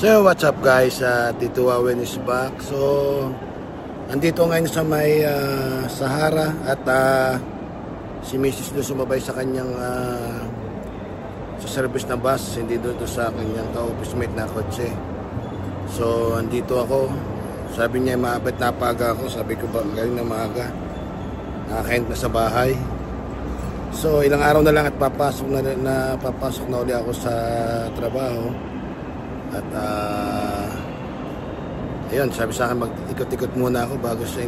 So what's up guys, Tito Awen is back. So andito ngayon sa may Sahara at si Mrs. doon sumabay sa kanyang sa service na bus, hindi doon sa kanyang ka-office mate na kotse. So andito ako, sabi niya maabot na paga ako, sabi ko ba galing na maaga, nakakaint na sa bahay. So ilang araw na lang at papasok na ulit ako sa trabaho. At ayun, sabi sa akin mag-ikot-ikot muna ako bago siya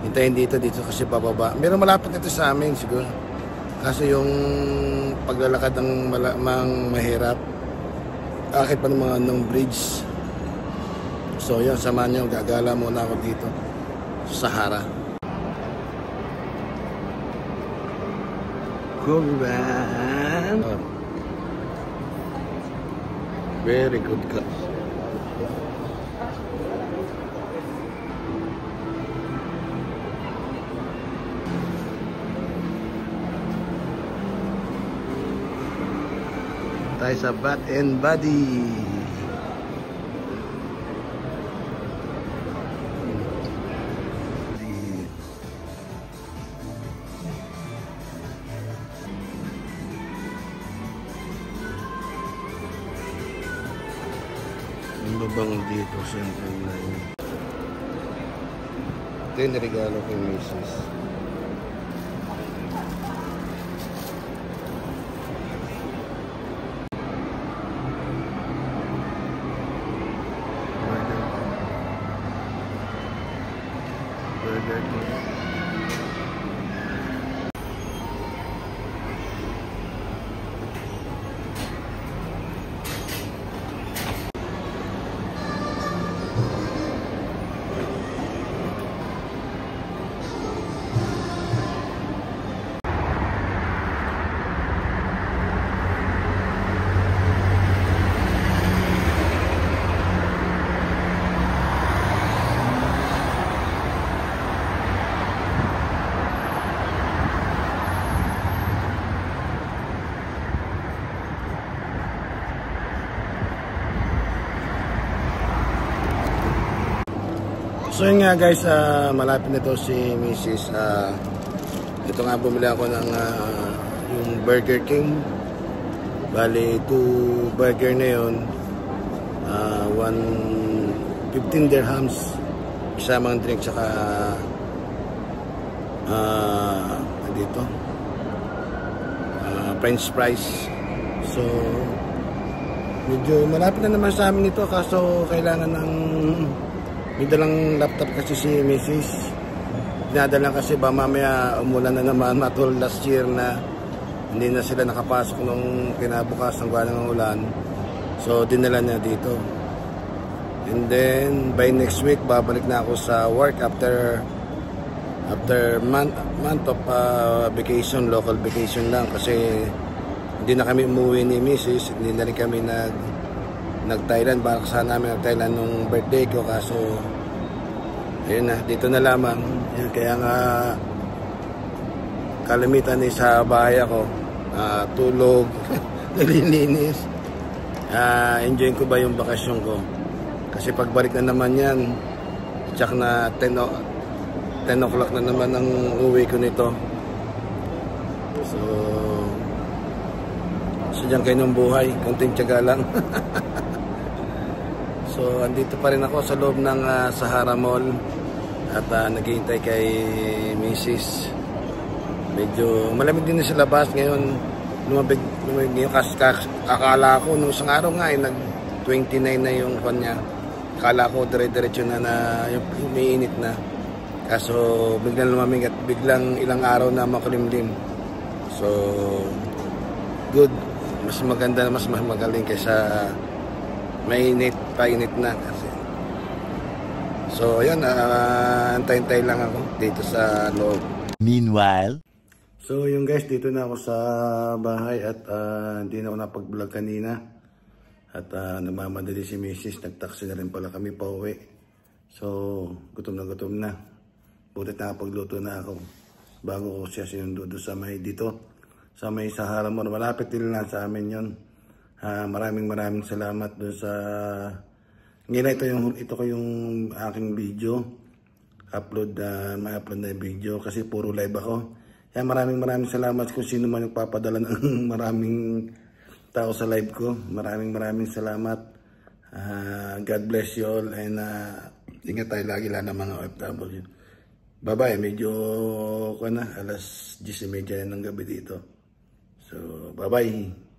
hintayin dito kasi pababa. Meron malapit nito sa amin siguro. Kasi yung paglalakad ng mahirap. Akit pa ng mga bridge. So yun, samahan niyo, gagala muna ako dito sa Sahara. Kuban. Very good cut. Tayo sa Bath and Body. Ano bang dito Central Line? Ito yung regalo kay Mrs. Burger King. So yun nga guys, malapit nito si Mrs. Ito nga, bumili ako ng yung Burger King. Bali 2 burger na yun, 15 dirhams isamang drink, saka dito french fries. So medyo malapit na naman sa amin ito, kaso kailangan ng may dalang laptop kasi si Mrs. Dinadala kasi ba mamaya umulan na naman, matulad last year na hindi na sila nakapasok nung kinabukas ng gawa ng ulan. So dinala niya dito. And then by next week babalik na ako sa work after month of vacation, local vacation lang, kasi hindi na kami umuwi ni Mrs. Hindi na rin kami nag-Thailand. Baka sana namin nag-Thailand nung birthday ko, kaso ayun na, dito na lamang. Yan, kaya nga kalimitan sa bahay ako, tulog, nalilinis, enjoyin ko ba yung bakasyon ko, kasi pagbalik na naman yan, tsak na 10 o'clock na naman ang uwi ko nito. So sadyang kayo ng buhay, konting tiyaga lang. So andito pa rin ako sa loob ng Sahara Mall at naghihintay kay Mrs. Medyo malamig din sa labas ngayon. Lumabig ngayon, akala ko nung isang araw nga nag 29 na yung kanya. Akala ko dire-diretso na yung umiinit na. Kaso biglang lumamig at biglang ilang araw na makulimlim. So good, mas maganda, mas magaling kaysa mainit na kasi. So ayun, antay-antay lang ako dito sa loob. Meanwhile, so yung guys, dito na ako sa bahay at hindi na ako napag-vlog kanina. At namamadali si Mrs. Nag-taxi na rin pala kami pa uwi. So gutom na. Butit nakapagluto na ako bago ko siya sinundo sa may dito sa may Sahara Mall. Malapit din lang sa amin yon. Maraming salamat doon sa... Ngayon ito ko yung aking video. May upload na yung video kasi puro live ako. Kaya maraming salamat kung sino man nagpapadala ng maraming tao sa live ko. Maraming salamat. God bless you all and ingat tayo lagi lang ng mga OFW. Bye-bye. Medyo alas 10:30 ng gabi dito. So, bye-bye.